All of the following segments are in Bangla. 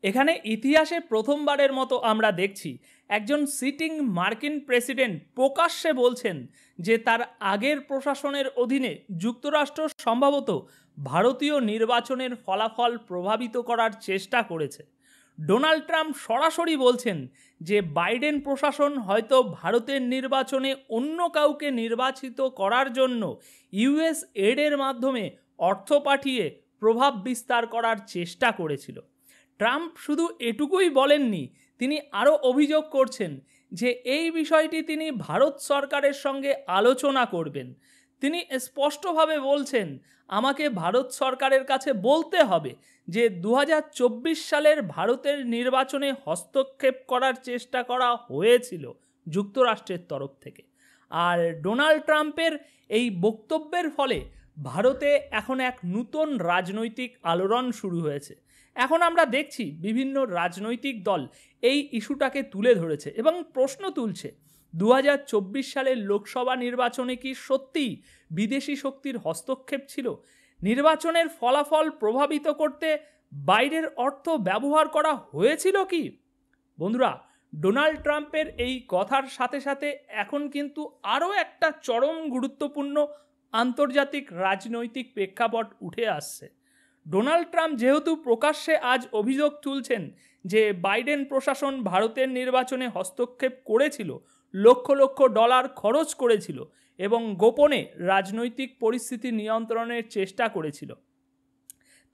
এখানে ইতিহাসে প্রথমবারের মতো আমরা দেখছি একজন সিটিং মার্কিন প্রেসিডেন্ট প্রকাশ্যে বলছেন যে তার আগের প্রশাসনের অধীনে যুক্তরাষ্ট্র সম্ভবত ভারতীয় নির্বাচনের ফলাফল প্রভাবিত করার চেষ্টা করেছে। ডোনাল্ড ট্রাম্প সরাসরি বলছেন যে বাইডেন প্রশাসন হয়তো ভারতের নির্বাচনে অন্য কাউকে নির্বাচিত করার জন্য ইউএস এডের মাধ্যমে অর্থ পাঠিয়ে প্রভাব বিস্তার করার চেষ্টা করেছিল। ট্রাম্প শুধু এটুকুই বলেননি, তিনি আরও অভিযোগ করছেন যে এই বিষয়টি তিনি ভারত সরকারের সঙ্গে আলোচনা করবেন। তিনি স্পষ্টভাবে বলছেন, আমাকে ভারত সরকারের কাছে বলতে হবে যে 2024 সালের ভারতের নির্বাচনে হস্তক্ষেপ করার চেষ্টা করা হয়েছিল যুক্তরাষ্ট্রের তরফ থেকে। আর ডোনাল্ড ট্রাম্পের এই বক্তব্যের ফলে ভারতে এখন এক নতুন রাজনৈতিক আলোড়ন শুরু হয়েছে। এখন আমরা দেখছি বিভিন্ন রাজনৈতিক দল এই ইস্যুটাকে তুলে ধরেছে এবং প্রশ্ন তুলছে, 2024 সালের লোকসভা নির্বাচনে কি সত্যিই বিদেশি শক্তির হস্তক্ষেপ ছিল? নির্বাচনের ফলাফল প্রভাবিত করতে বাইরের অর্থ ব্যবহার করা হয়েছিল কি? বন্ধুরা, ডোনাল্ড ট্রাম্পের এই কথার সাথে সাথে এখন কিন্তু আরও একটা চরম গুরুত্বপূর্ণ আন্তর্জাতিক রাজনৈতিক প্রেক্ষাপট উঠে আসছে। ডোনাল্ড ট্রাম্প যেহেতু প্রকাশ্যে আজ অভিযোগ তুলছেন যে বাইডেন প্রশাসন ভারতের নির্বাচনে হস্তক্ষেপ করেছিল, লক্ষ লক্ষ ডলার খরচ করেছিল এবং গোপনে রাজনৈতিক পরিস্থিতি নিয়ন্ত্রণের চেষ্টা করেছিল,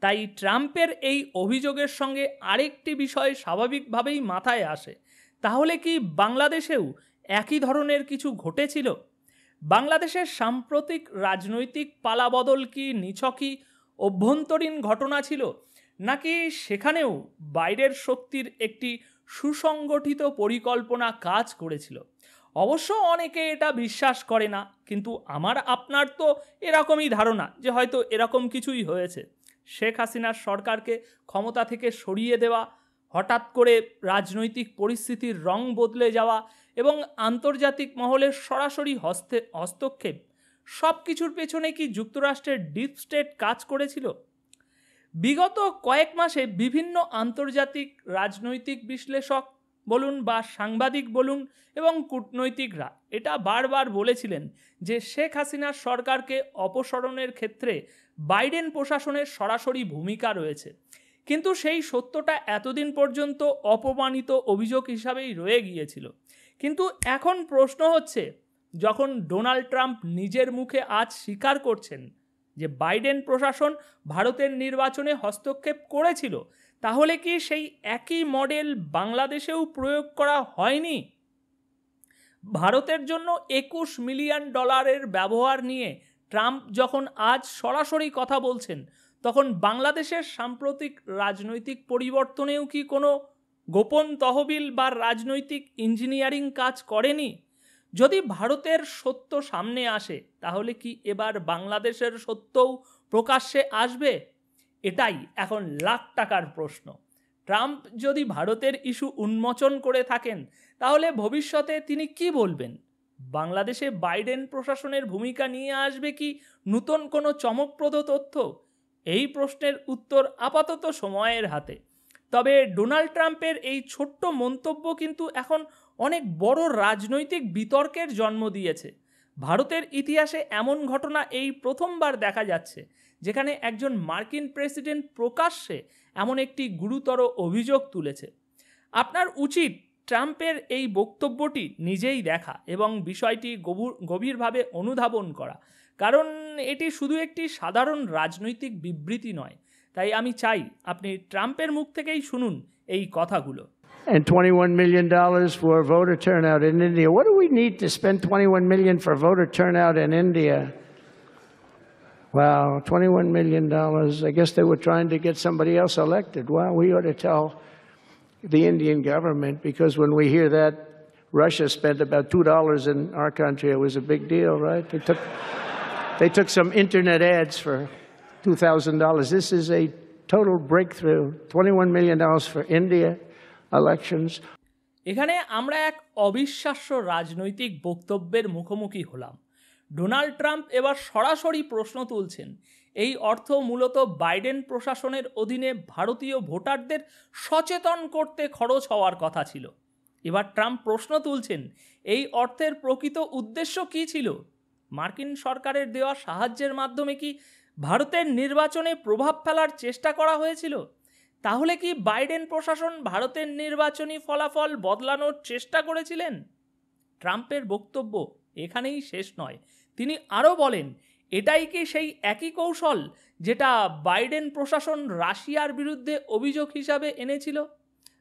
তাই ট্রাম্পের এই অভিযোগের সঙ্গে আরেকটি বিষয় স্বাভাবিকভাবেই মাথায় আসে, তাহলে কি বাংলাদেশেও একই ধরনের কিছু ঘটেছিল? বাংলাদেশের সাম্প্রতিক রাজনৈতিক পালাবদল কি নিছকই অভ্যন্তরীণ ঘটনা ছিল, নাকি সেখানেও বাইরের শক্তির একটি সুসংগঠিত পরিকল্পনা কাজ করেছিল? অবশ্য অনেকে এটা বিশ্বাস করে না, কিন্তু আমার আপনার তো এরকমই ধারণা যে হয়তো এরকম কিছুই হয়েছে। শেখ হাসিনার সরকারকে ক্ষমতা থেকে সরিয়ে দেওয়া, হঠাৎ করে রাজনৈতিক পরিস্থিতির রং বদলে যাওয়া এবং আন্তর্জাতিক মহলের সরাসরি হস্তক্ষেপ, সব কিছুর পেছনে কি যুক্তরাষ্ট্রের ডিপ স্টেট কাজ করেছিল? বিগত কয়েক মাসে বিভিন্ন আন্তর্জাতিক রাজনৈতিক বিশ্লেষক বলুন বা সাংবাদিক বলুন এবং কূটনৈতিকরা এটা বারবার বলেছিলেন যে শেখ হাসিনার সরকারকে অপসারণের ক্ষেত্রে বাইডেন প্রশাসনের সরাসরি ভূমিকা রয়েছে, কিন্তু সেই সত্যটা এতদিন পর্যন্ত অপমানিত অভিযোগ হিসাবেই রয়ে গিয়েছিল। কিন্তু এখন প্রশ্ন হচ্ছে, যখন ডোনাল্ড ট্রাম্প নিজের মুখে আজ স্বীকার করছেন যে বাইডেন প্রশাসন ভারতের নির্বাচনে হস্তক্ষেপ করেছিল, তাহলে কি সেই একই মডেল বাংলাদেশেও প্রয়োগ করা হয়নি? ভারতের জন্য $21 মিলিয়ন ব্যবহার নিয়ে ট্রাম্প যখন আজ সরাসরি কথা বলছেন, তখন বাংলাদেশের সাম্প্রতিক রাজনৈতিক পরিবর্তনেও কি কোনো গোপন তহবিল বা রাজনৈতিক ইঞ্জিনিয়ারিং কাজ করেনি? যদি ভারতের সত্য সামনে আসে, তাহলে কি এবার বাংলাদেশের সত্যও প্রকাশ্যে আসবে? এটাই এখন লাখ টাকার প্রশ্ন। ট্রাম্প যদি ভারতের ইস্যু উন্মোচন করে থাকেন, তাহলে ভবিষ্যতে তিনি কি বলবেন? বাংলাদেশে বাইডেন প্রশাসনের ভূমিকা নিয়ে আসবে কি নতুন কোনো চমকপ্রদ তথ্য? এই প্রশ্নের উত্তর আপাতত সময়ের হাতে। তবে ডোনাল্ড ট্রাম্পের এই ছোট্ট মন্তব্য কিন্তু এখন অনেক বড় রাজনৈতিক বিতর্কের জন্ম দিয়েছে। ভারতের ইতিহাসে এমন ঘটনা এই প্রথমবার দেখা যাচ্ছে, যেখানে একজন মার্কিন প্রেসিডেন্ট প্রকাশ্যে এমন একটি গুরুতর অভিযোগ তুলেছে। আপনার উচিত ট্রাম্পের এই বক্তব্যটি নিজেই দেখা এবং বিষয়টি গভীরভাবে অনুধাবন করা, কারণ এটি শুধু একটি সাধারণ রাজনৈতিক বিবৃতি নয়। তাই আমি চাই আপনি ট্রাম্পের মুখ থেকেই শুনুন এই কথাগুলো। And $21 million for voter turnout in India. What do we need to spend $21 million for voter turnout in India? Wow, $21 million. I guess they were trying to get somebody else elected. Well, we ought to tell the Indian government, because when we hear that Russia spent about $2 in our country, it was a big deal, right? They took some internet ads for $2,000. This is a total breakthrough. $21 million for India elections. এখানে আমরা এক অবিশ্বাস্য রাজনৈতিক বক্তব্যের মুখোমুখি হলাম। ডোনাল্ড ট্রাম্প এবার সরাসরি প্রশ্ন তুলছেন, এই অর্থ মূলত বাইডেন প্রশাসনের অধীনে ভারতীয় ভোটারদের সচেতন করতে খরচ হওয়ার কথা ছিল। এবার ট্রাম্প প্রশ্ন তুলছেন, এই অর্থের প্রকৃত উদ্দেশ্য কী ছিল? মার্কিন সরকারের দেওয়া সাহায্যের মাধ্যমে কি ভারতের নির্বাচনে প্রভাব ফেলার চেষ্টা করা হয়েছিল? তাহলে কি বাইডেন প্রশাসন ভারতের নির্বাচনী ফলাফল বদলানোর চেষ্টা করেছিলেন? ট্রাম্পের বক্তব্য এখানেই শেষ নয়। তিনি আরও বলেন, এটাই কি সেই একই কৌশল যেটা বাইডেন প্রশাসন রাশিয়ার বিরুদ্ধে অভিযোগ হিসাবে এনেছিল?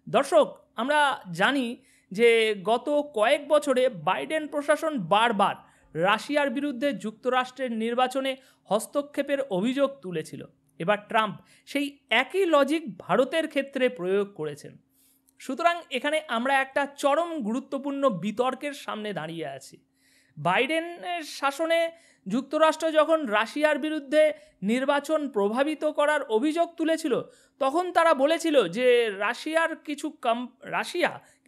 দর্শক, আমরা জানি যে গত কয়েক বছরে বাইডেন প্রশাসন বারবার রাশিয়ার বিরুদ্ধে যুক্তরাষ্ট্রের নির্বাচনে হস্তক্ষেপের অভিযোগ তুলেছিল। এবার ট্রাম্প সেই একই লজিক ভারতের ক্ষেত্রে প্রয়োগ করেছেন। সুতরাং এখানে আমরা একটা চরম গুরুত্বপূর্ণ বিতর্কের সামনে দাঁড়িয়ে আছি। বাইডেনের শাসনে যুক্তরাষ্ট্র যখন রাশিয়ার বিরুদ্ধে নির্বাচন প্রভাবিত করার অভিযোগ তুলেছিল, তখন তারা বলেছিল যে রাশিয়া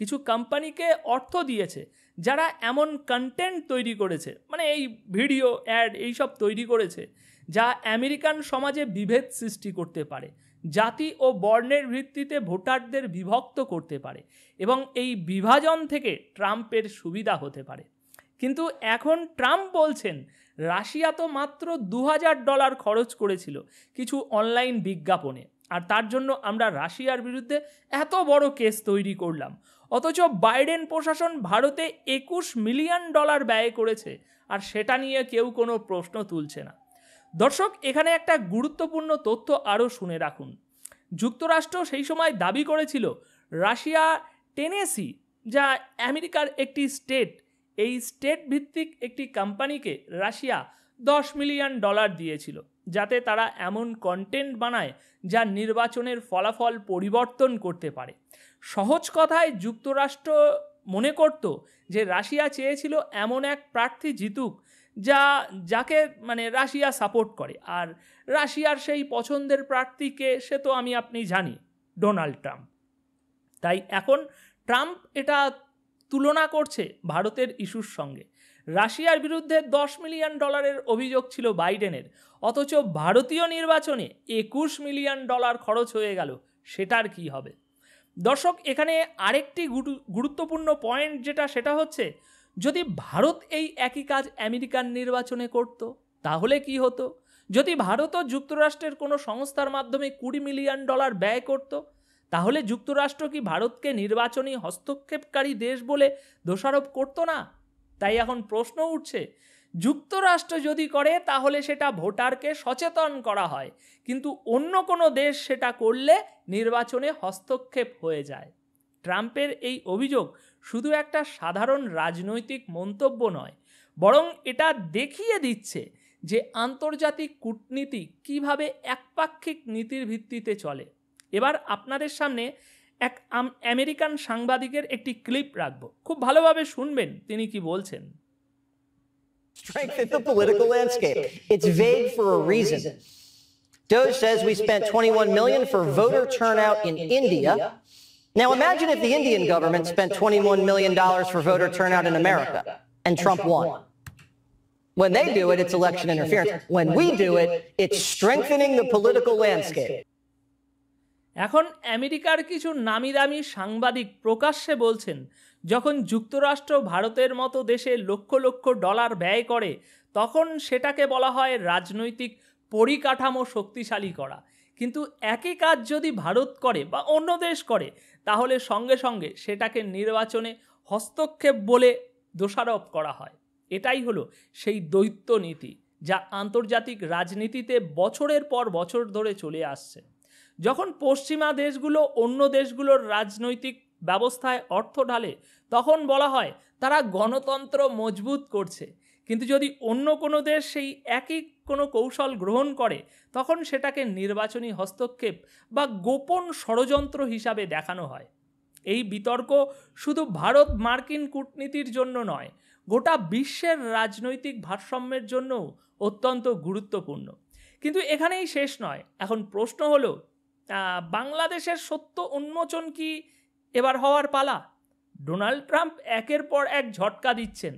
কিছু কোম্পানিকে অর্থ দিয়েছে যারা এমন কন্টেন্ট তৈরি করেছে, মানে এই ভিডিও অ্যাড এইসব তৈরি করেছে যা আমেরিকান সমাজে বিভেদ সৃষ্টি করতে পারে, জাতি ও বর্ণের ভিত্তিতে ভোটারদের বিভক্ত করতে পারে এবং এই বিভাজন থেকে ট্রাম্পের সুবিধা হতে পারে। কিন্তু এখন ট্রাম্প বলছেন, রাশিয়া তো মাত্র $2000 খরচ করেছিল কিছু অনলাইন বিজ্ঞাপনে, আর তার জন্য আমরা রাশিয়ার বিরুদ্ধে এত বড় কেস তৈরি করলাম। অথচ বাইডেন প্রশাসন ভারতে $21 মিলিয়ন ব্যয় করেছে, আর সেটা নিয়ে কেউ কোনো প্রশ্ন তুলছে না। দর্শক, এখানে একটা গুরুত্বপূর্ণ তথ্য আরও শুনে রাখুন। যুক্তরাষ্ট্র সেই সময় দাবি করেছিল রাশিয়া টেনেসি, যা আমেরিকার একটি স্টেট, এই স্টেট ভিত্তিক একটি কোম্পানিকে রাশিয়া $10 মিলিয়ন দিয়েছিল যাতে তারা এমন কন্টেন্ট বানায় যা নির্বাচনের ফলাফল পরিবর্তন করতে পারে। সহজ কথায় যুক্তরাষ্ট্র মনে করত যে রাশিয়া চেয়েছিল এমন এক প্রার্থী জিতুক যাকে রাশিয়া সাপোর্ট করে, আর রাশিয়ার সেই পছন্দের প্রার্থীকে সে তো আপনি জানি, ডোনাল্ড ট্রাম্প। তাই এখন ট্রাম্প এটা তুলনা করছে ভারতের ইস্যুর সঙ্গে। রাশিয়ার বিরুদ্ধে $10 মিলিয়ন অভিযোগ ছিল বাইডেনের, অথচ ভারতীয় নির্বাচনে $21 মিলিয়ন খরচ হয়ে গেল, সেটার কি হবে? দর্শক, এখানে আরেকটি গুরুত্বপূর্ণ পয়েন্ট সেটা হচ্ছে, যদি ভারত এই একই কাজ আমেরিকান নির্বাচনে করত তাহলে কি হতো? যদি ভারতও যুক্তরাষ্ট্রের কোনো সংস্থার মাধ্যমে $20 মিলিয়ন ব্যয় করত, তাহলে যুক্তরাষ্ট্র কি ভারতকে নির্বাচনী হস্তক্ষেপকারী দেশ বলে দোষারোপ করত না? তাই এখন প্রশ্ন উঠছে, যুক্তরাষ্ট্র যদি করে তাহলে সেটা ভোটারকে সচেতন করা হয়, কিন্তু অন্য কোনো দেশ সেটা করলে নির্বাচনে হস্তক্ষেপ হয়ে যায়। ট্রাম্পের এই অভিযোগ শুধু একটা সাধারণ রাজনৈতিক মন্তব্য নয়, বরং এটা দেখিয়ে দিচ্ছে যে আন্তর্জাতিক কূটনীতি কিভাবে একপাক্ষিক নীতির ভিত্তিতে চলে। এবার আপনাদের সামনে এক আমেরিকান সাংবাদিকের একটি ক্লিপ রাখবো, খুব ভালোভাবে শুনবেন তিনি কি বলছেন। Strengthen the political landscape. It's vague for a reason. Doge says we spent $21 million for voter turnout in India. Now imagine if the Indian government spent $21 million for voter turnout in America and Trump won. When they do it, it's election interference. When we do it, it's strengthening the political landscape. এখন আমেরিকার কিছু নামি দামি সাংবাদিক প্রকাশ্যে বলছেন, যখন যুক্তরাষ্ট্র ভারতের মতো দেশে লক্ষ লক্ষ ডলার ব্যয় করে তখন সেটাকে বলা হয় রাজনৈতিক পরিকাঠামো শক্তিশালী করা, কিন্তু একই কাজ যদি ভারত করে বা অন্য দেশ করে তাহলে সঙ্গে সঙ্গে সেটাকে নির্বাচনে হস্তক্ষেপ বলে দোষারোপ করা হয়। এটাই হলো সেই দ্বৈত নীতি যা আন্তর্জাতিক রাজনীতিতে বছরের পর বছর ধরে চলে আসছে। যখন পশ্চিমা দেশগুলো অন্য দেশগুলোর রাজনৈতিক ব্যবস্থায় অর্থ ঢালে তখন বলা হয় তারা গণতন্ত্র মজবুত করছে, কিন্তু যদি অন্য কোনো দেশ সেই একই কোনো কৌশল গ্রহণ করে তখন সেটাকে নির্বাচনী হস্তক্ষেপ বা গোপন ষড়যন্ত্র হিসাবে দেখানো হয়। এই বিতর্ক শুধু ভারত মার্কিন কূটনীতির জন্য নয়, গোটা বিশ্বের রাজনৈতিক ভারসাম্যের জন্য অত্যন্ত গুরুত্বপূর্ণ। কিন্তু এখানেই শেষ নয়। এখন প্রশ্ন হলো, বাংলাদেশের সত্য উন্মোচন কি এবার হওয়ার পালা? ডোনাল্ড ট্রাম্প একের পর এক ঝটকা দিচ্ছেন,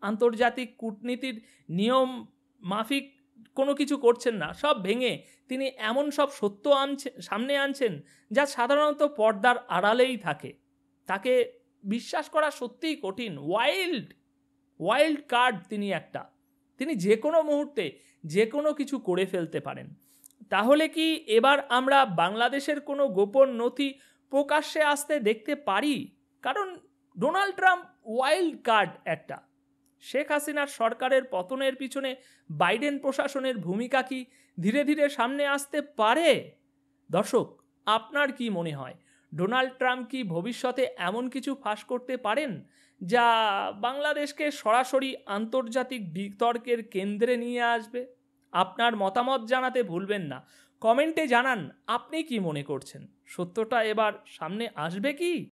আন্তর্জাতিক কূটনীতির নিয়ম মাফিক কোনো কিছু করছেন না, সব ভেঙে তিনি এমন সব সত্য সামনে আনছেন যা সাধারণত পর্দার আড়ালেই থাকে। তাকে বিশ্বাস করা সত্যিই কঠিন। ওয়াইল্ড কার্ড তিনি যে কোনো মুহূর্তে যে কোনো কিছু করে ফেলতে পারেন। তাহলে কি এবার আমরা বাংলাদেশের কোনো গোপন নথি প্রকাশ্যে আসতে দেখতে পারি? কারণ ডোনাল্ড ট্রাম্প ওয়াইল্ড কার্ড একটা। শেখ হাসিনার সরকারের পতনের পিছনে বাইডেন প্রশাসনের ভূমিকা কি ধীরে ধীরে সামনে আসতে পারে? দর্শক, আপনার কি মনে হয়, ডোনাল্ড ট্রাম্প কি ভবিষ্যতে এমন কিছু ফাঁস করতে পারেন যা বাংলাদেশকে সরাসরি আন্তর্জাতিক বিতর্কের কেন্দ্রে নিয়ে আসবে? আপনার মতামত জানাতে ভুলবেন না। কমেন্টে জানান আপনি কি মনে করছেন, সত্যটা এবার সামনে আসবে কি?